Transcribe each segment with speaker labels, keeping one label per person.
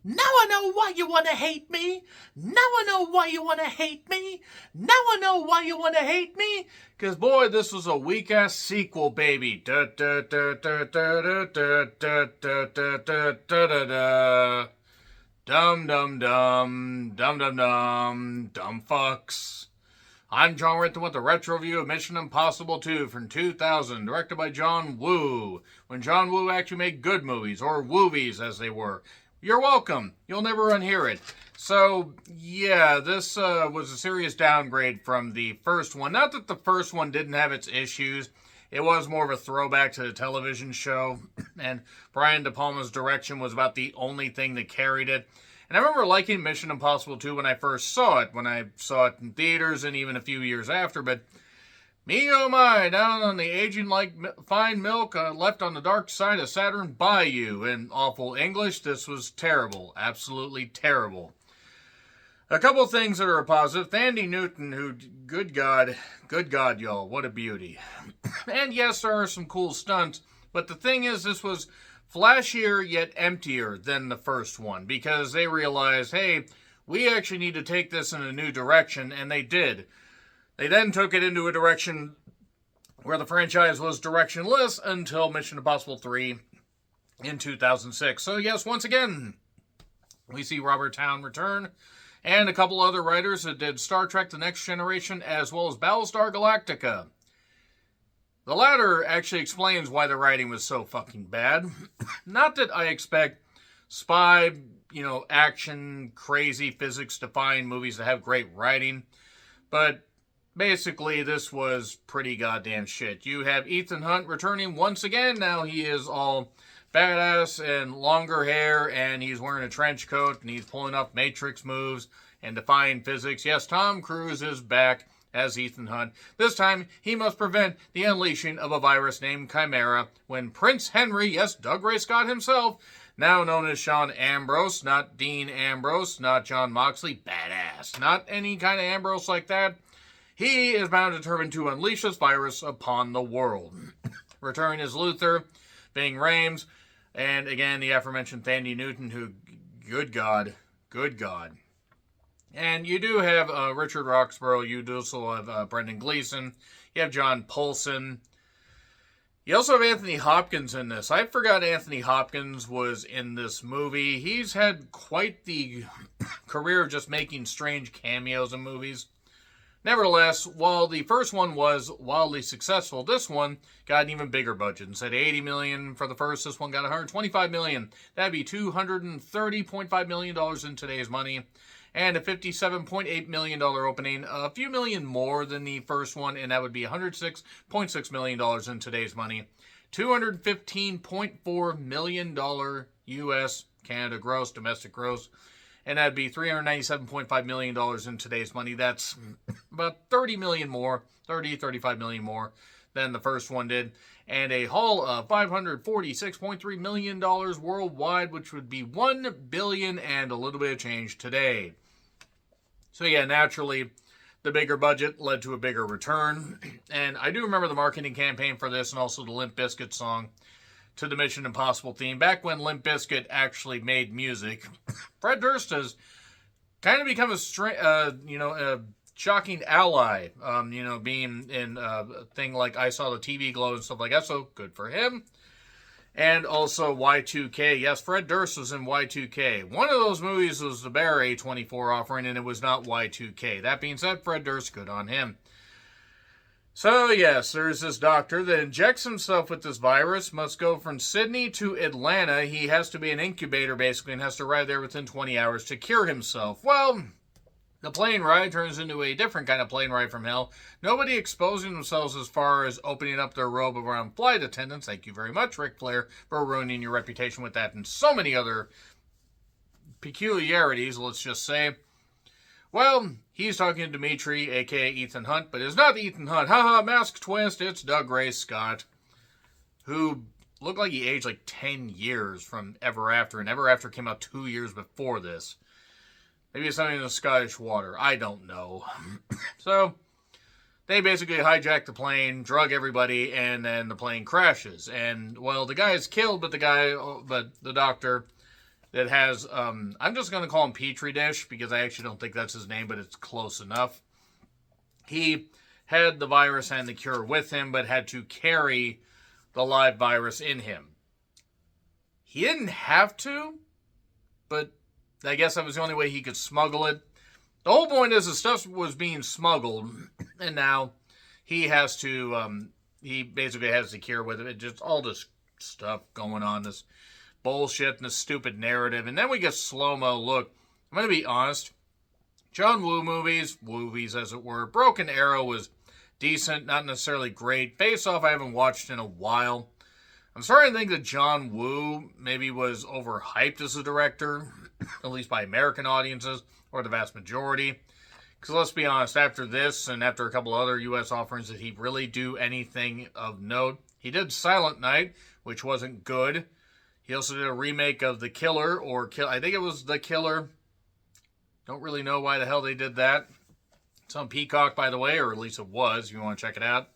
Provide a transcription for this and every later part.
Speaker 1: Now I know why you want to hate me. Now I know why you want to hate me. Now I know why you want to hate me. Because, boy, this was a weak-ass sequel, baby. Da da da da da da da da da da da da da. Dum dum dum. Dum dum dum. Dumb fucks. I'm John Renton with a retro review of Mission Impossible 2 from 2000, directed by John Woo. When John Woo actually made good movies, or woovies as they were. You're welcome. You'll never unhear it. So, yeah, this was a serious downgrade from the first one. Not that the first one didn't have its issues. It was more of a throwback to the television show, and Brian De Palma's direction was about the only thing that carried it. And I remember liking Mission Impossible 2 when I first saw it, in theaters and even a few years after, but me oh my, down on the aging like fine milk left on the dark side of Saturn Bayou. In awful English, this was terrible. Absolutely terrible. A couple things that are positive. Thandie Newton, who, good God, y'all, what a beauty. And yes, there are some cool stunts, but the thing is, this was flashier yet emptier than the first one, because they realized, hey, we actually need to take this in a new direction, and they did. They then took it into a direction where the franchise was directionless until Mission Impossible 3 in 2006. So yes, once again, we see Robert Towne return, and a couple other writers that did Star Trek The Next Generation as well as Battlestar Galactica. The latter actually explains why the writing was so fucking bad. Not that I expect spy, action, crazy, physics-defying movies to have great writing, but basically this was pretty goddamn shit. You have Ethan Hunt returning once again. Now he is all badass and longer hair, and he's wearing a trench coat, and he's pulling off Matrix moves and defying physics. Yes, Tom Cruise is back as Ethan Hunt. This time, he must prevent the unleashing of a virus named Chimera when Prince Henry, yes, Doug Ray Scott himself, now known as Sean Ambrose, not Dean Ambrose, not John Moxley, badass, not any kind of Ambrose like that, he is bound and determined to unleash this virus upon the world. Returning as Luther, Ving Rhames, and again, the aforementioned Thandie Newton, who, good God. And you do have Richard Roxburgh, you do also have Brendan Gleeson, you have John Poulson. You also have Anthony Hopkins in this. I forgot Anthony Hopkins was in this movie. He's had quite the career of just making strange cameos in movies. Nevertheless, while the first one was wildly successful, this one got an even bigger budget. Instead of $80 million for the first, this one got $125 million. That'd be $230.5 million in today's money. And a $57.8 million opening, a few million more than the first one, and that would be $106.6 million in today's money. $215.4 million U.S., Canada gross, domestic gross, and that'd be $397.5 million in today's money. That's about $35 million more than the first one did. And a haul of $546.3 million worldwide, which would be $1 billion and a little bit of change today. So yeah, naturally, the bigger budget led to a bigger return. And I do remember the marketing campaign for this and also the Limp Bizkit song to the Mission Impossible theme. Back when Limp Bizkit actually made music, Fred Durst has kind of become a shocking ally, being in a thing like I Saw the TV Glow and stuff like that, so good for him. And also Y2K. Yes, Fred Durst was in Y2K. One of those movies was the Bear A24 offering, and it was not Y2K. That being said, Fred Durst, good on him. So, yes, there's this doctor that injects himself with this virus, must go from Sydney to Atlanta. He has to be an incubator, basically, and has to arrive there within 20 hours to cure himself. Well, the plane ride turns into a different kind of plane ride from hell. Nobody exposing themselves as far as opening up their robe around flight attendants. Thank you very much, Ric Flair, for ruining your reputation with that and so many other peculiarities, let's just say. Well, he's talking to Dimitri, a.k.a. Ethan Hunt, but it's not Ethan Hunt. Haha, mask twist, it's Doug Ray Scott, who looked like he aged like 10 years from Ever After, and Ever After came out 2 years before this. Maybe it's something in the Scottish water. I don't know. So, they basically hijack the plane, drug everybody, and then the plane crashes. And, well, the guy is killed, but the doctor that has, I'm just going to call him Petri Dish because I actually don't think that's his name, but it's close enough. He had the virus and the cure with him, but had to carry the live virus in him. He didn't have to, but I guess that was the only way he could smuggle it. The whole point is the stuff was being smuggled, and now he has to, he basically has the cure with it. It's just all this stuff going on, this bullshit and this stupid narrative. And then we get slow-mo. Look, I'm going to be honest. John Woo movies as it were. Broken Arrow was decent, not necessarily great. Face Off I haven't watched in a while. I'm starting to think that John Woo maybe was overhyped as a director, at least by American audiences, or the vast majority. Because let's be honest, after this and after a couple other U.S. offerings, did he really do anything of note? He did Silent Night, which wasn't good. He also did a remake of The Killer, I think it was The Killer. Don't really know why the hell they did that. It's on Peacock, by the way, or at least it was, if you want to check it out.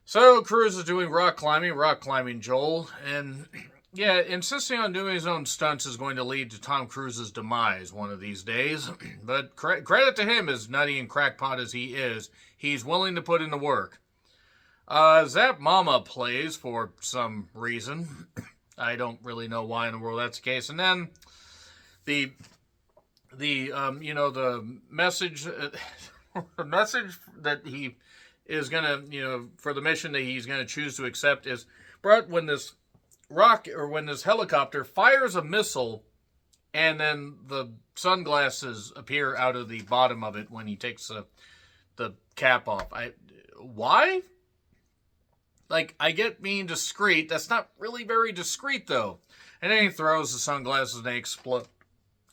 Speaker 1: So, Cruise is doing rock climbing Joel, and yeah, insisting on doing his own stunts is going to lead to Tom Cruise's demise one of these days. But credit to him, as nutty and crackpot as he is, he's willing to put in the work. Zap Mama plays for some reason. I don't really know why in the world that's the case. And then the message, the message that he is gonna, for the mission that he's gonna choose to accept is, Brett, when this helicopter fires a missile, and then the sunglasses appear out of the bottom of it when he takes the cap off. Why? Like, I get being discreet. That's not really very discreet, though. And then he throws the sunglasses and they explode.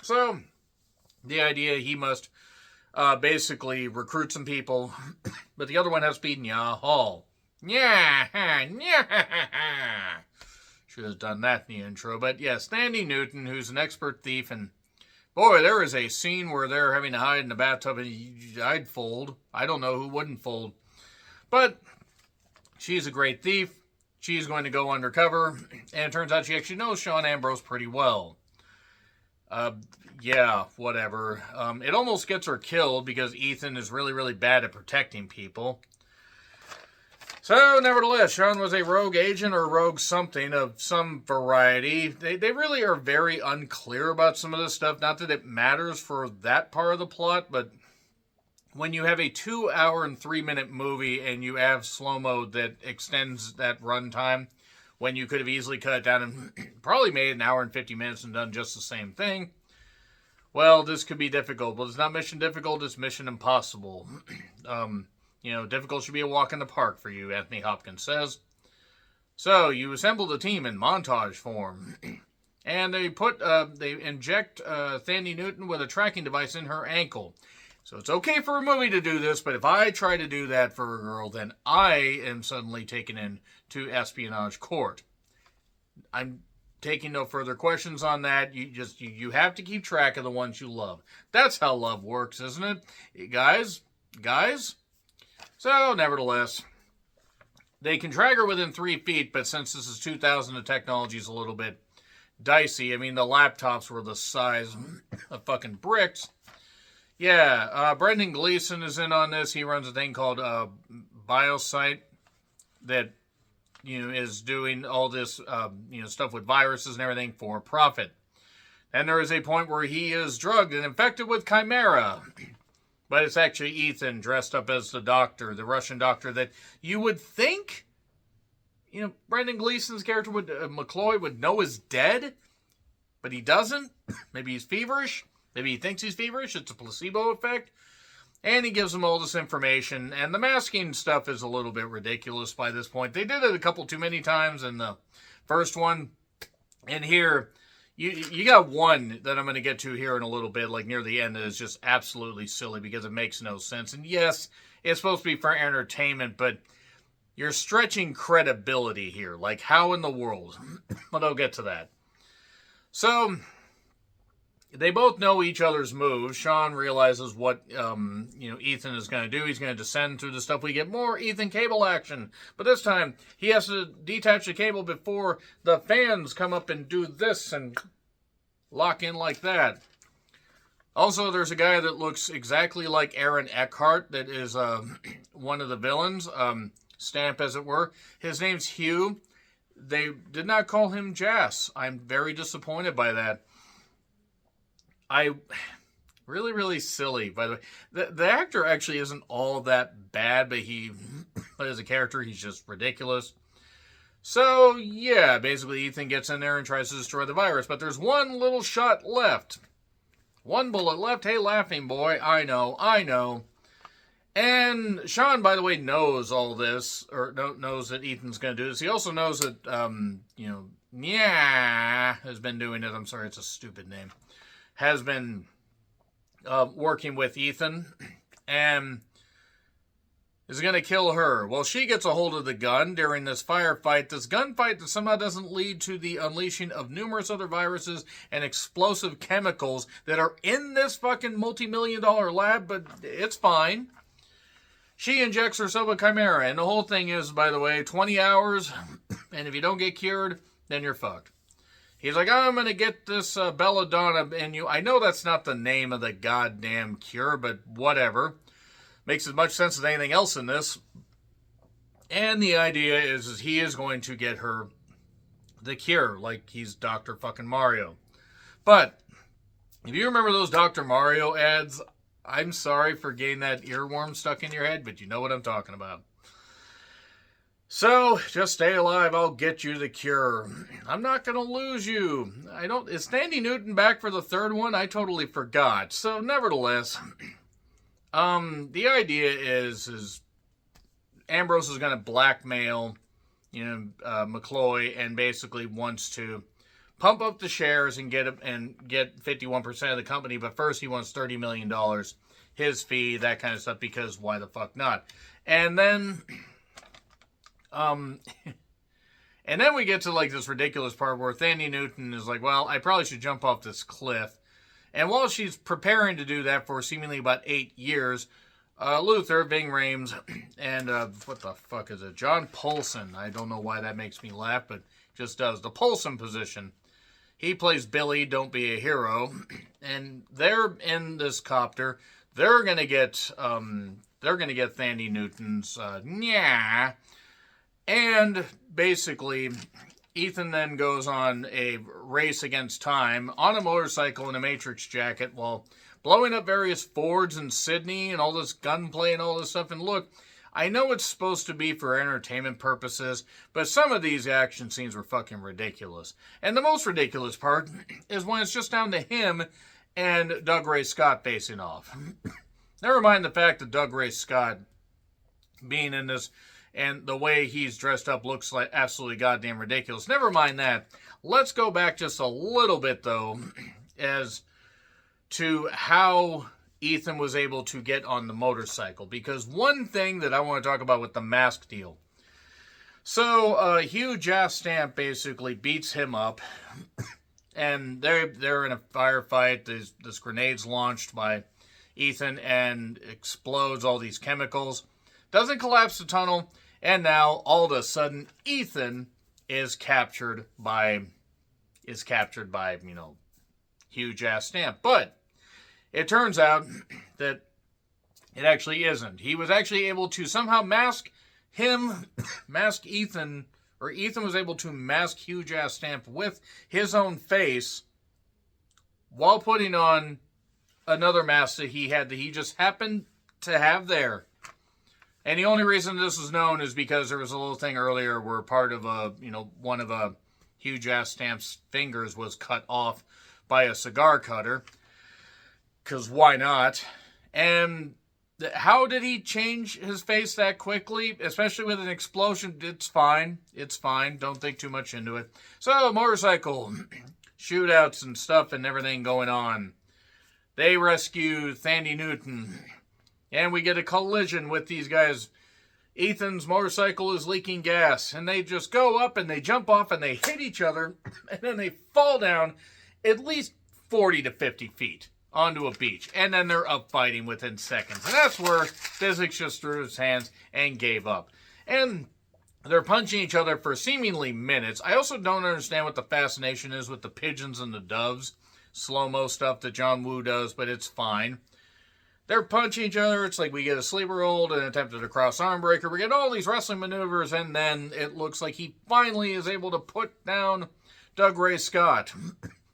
Speaker 1: So, the idea he must basically recruit some people, but the other one has to be Nya Hall. Yeah, should have done that in the intro. But yes, Thandie Newton, who's an expert thief, and boy, there is a scene where they're having to hide in the bathtub, and I'd fold. I don't know who wouldn't fold. But she's a great thief. She's going to go undercover, and it turns out she actually knows Sean Ambrose pretty well. Yeah, whatever. It almost gets her killed because Ethan is really, really bad at protecting people. So, nevertheless, Sean was a rogue agent or rogue something of some variety. They really are very unclear about some of this stuff. Not that it matters for that part of the plot, but when you have a 2 hour and 3 minute movie and you have slow-mo that extends that runtime, when you could have easily cut it down and probably made an hour and 50 minutes and done just the same thing, well, this could be difficult. But it's not mission difficult, it's mission impossible. Difficult should be a walk in the park for you, Anthony Hopkins says. So, you assemble the team in montage form. And they inject Thandie Newton with a tracking device in her ankle. So it's okay for a movie to do this, but if I try to do that for a girl, then I am suddenly taken into espionage court. I'm taking no further questions on that. You have to keep track of the ones you love. That's how love works, isn't it? Guys? So, nevertheless, they can drag her within 3 feet, but since this is 2000, the technology is a little bit dicey. I mean, the laptops were the size of fucking bricks. Yeah, Brendan Gleeson is in on this. He runs a thing called Biosite that, is doing all this, stuff with viruses and everything for profit. And there is a point where he is drugged and infected with Chimera. But it's actually Ethan dressed up as the doctor, the Russian doctor that you would think, Brendan Gleeson's character McCloy would know is dead, but he doesn't. Maybe he's feverish. Maybe he thinks he's feverish. It's a placebo effect. And he gives him all this information. And the masking stuff is a little bit ridiculous by this point. They did it a couple too many times in the first one. And here, you got one that I'm going to get to here in a little bit, like near the end, that is just absolutely silly because it makes no sense. And yes, it's supposed to be for entertainment, but you're stretching credibility here. Like, how in the world? But I'll get to that. So, they both know each other's moves. Sean realizes what, Ethan is going to do. He's going to descend through the stuff. We get more Ethan cable action. But this time, he has to detach the cable before the fans come up and do this. And lock in like that. Also, there's a guy that looks exactly like Aaron Eckhart that is one of the villains, Stamp as it were. His name's Hugh. They did not call him Jas. I'm very disappointed by that. Really, really silly, by the way. The actor actually isn't all that bad, but as a character, he's just ridiculous. So, yeah, basically Ethan gets in there and tries to destroy the virus, but there's one little shot left. One bullet left. Hey, laughing boy. I know. And Sean, by the way, knows all this, or knows that Ethan's going to do this. He also knows that, has been doing it. I'm sorry, it's a stupid name. Has been working with Ethan and is going to kill her. Well, she gets a hold of the gun during this firefight. This gunfight that somehow doesn't lead to the unleashing of numerous other viruses and explosive chemicals that are in this fucking multi-million-dollar lab, but it's fine. She injects herself a chimera, and the whole thing is, by the way, 20 hours, and if you don't get cured, then you're fucked. He's like, I'm going to get this belladonna in you. I know that's not the name of the goddamn cure, but whatever. Makes as much sense as anything else in this. And the idea is he is going to get her the cure, like he's Dr. fucking Mario. But if you remember those Dr. Mario ads, I'm sorry for getting that earworm stuck in your head, but you know what I'm talking about. So, just stay alive, I'll get you the cure. I'm not going to lose you. Is Sandy Newton back for the third one? I totally forgot. So, nevertheless, the idea is Ambrose is going to blackmail, McCloy, and basically wants to pump up the shares and get 51% of the company. But first, he wants $30 million, his fee, that kind of stuff. Because why the fuck not? And then, and then we get to like this ridiculous part where Sandy Newton is like, well, I probably should jump off this cliff. And while she's preparing to do that for seemingly about 8 years, Luther, Ving Rhames, and what the fuck is it? John Poulson. I don't know why that makes me laugh, but just does. The Poulson position. He plays Billy, Don't Be a Hero. And they're in this copter. They're gonna get Sandy Newton's And basically, Ethan then goes on a race against time on a motorcycle in a Matrix jacket while blowing up various Fords in Sydney and all this gunplay and all this stuff. And look, I know it's supposed to be for entertainment purposes, but some of these action scenes were fucking ridiculous. And the most ridiculous part is when it's just down to him and Doug Ray Scott facing off. Never mind the fact that Doug Ray Scott being in this and the way he's dressed up looks like absolutely goddamn ridiculous. Never mind that. Let's go back just a little bit, though, as to how Ethan was able to get on the motorcycle. Because one thing that I want to talk about with the mask deal. So, Hugh Jas Stamp basically beats him up. And they're in a firefight. This grenade's launched by Ethan and explodes all these chemicals. Doesn't collapse the tunnel. And now, all of a sudden, Ethan is captured by Hugh Jas Stamp. But it turns out that it actually isn't. He was actually able to somehow mask Ethan, or Ethan was able to mask Hugh Jas Stamp with his own face while putting on another mask that he just happened to have there. And the only reason this is known is because there was a little thing earlier where part of one of Hugh Jas Stamp's fingers was cut off by a cigar cutter. Because why not? And how did he change his face that quickly? Especially with an explosion. It's fine. Don't think too much into it. So, motorcycle shootouts and stuff and everything going on. They rescue Sandy Newton. And we get a collision with these guys. Ethan's motorcycle is leaking gas. And they just go up and they jump off and they hit each other. And then they fall down at least 40 to 50 feet onto a beach. And then they're up fighting within seconds. And that's where physics just threw his hands and gave up. And they're punching each other for seemingly minutes. I also don't understand what the fascination is with the pigeons and the doves. slow-mo stuff that John Woo does, but it's fine. They're punching each other. It's like we get a sleeper hold, an attempted cross arm breaker. We get all these wrestling maneuvers, and then it looks like he finally is able to put down Doug Ray Scott.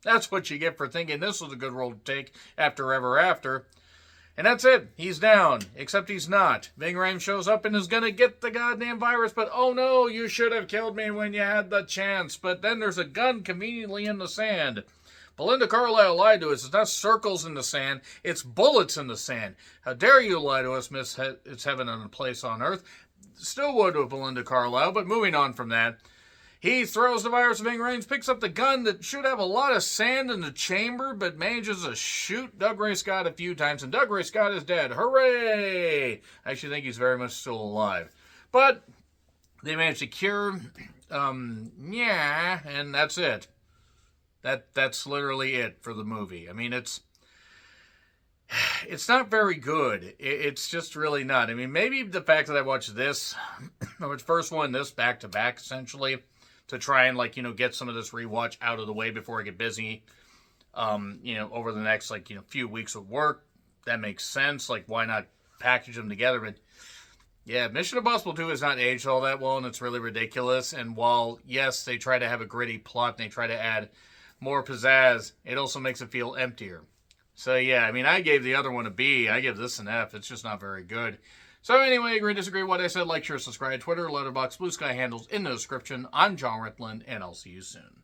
Speaker 1: That's what you get for thinking this was a good role to take after Ever After. And that's it. He's down. Except he's not. Ving Rhames shows up and is going to get the goddamn virus, but oh no, you should have killed me when you had the chance. But then there's a gun conveniently in the sand. Belinda Carlisle lied to us. It's not circles in the sand. It's bullets in the sand. How dare you lie to us, Miss It's Heaven and a Place on Earth. Still would with Belinda Carlisle, but moving on from that. He throws the virus of Ving Rhames, picks up the gun that should have a lot of sand in the chamber, but manages to shoot Doug Ray Scott a few times, and Doug Ray Scott is dead. Hooray! I actually think he's very much still alive. But they managed to cure, and that's it. That's literally it for the movie. I mean, it's not very good. It's just really not. I mean, maybe the fact that I watched this, I watched first one, this back to back, essentially, to try and, get some of this rewatch out of the way before I get busy, over the next, few weeks of work. That makes sense. Why not package them together? But, yeah, Mission Impossible 2 has not aged all that well, and it's really ridiculous. And while, yes, they try to have a gritty plot, and they try to add more pizzazz, it also makes it feel emptier. So, yeah, I mean, I gave the other one a B. I give this an F. It's just not very good. So, anyway, agree, disagree with what I said. Like, share, subscribe, Twitter, Letterboxd, Blue Sky handles in the description. I'm John Ritland, and I'll see you soon.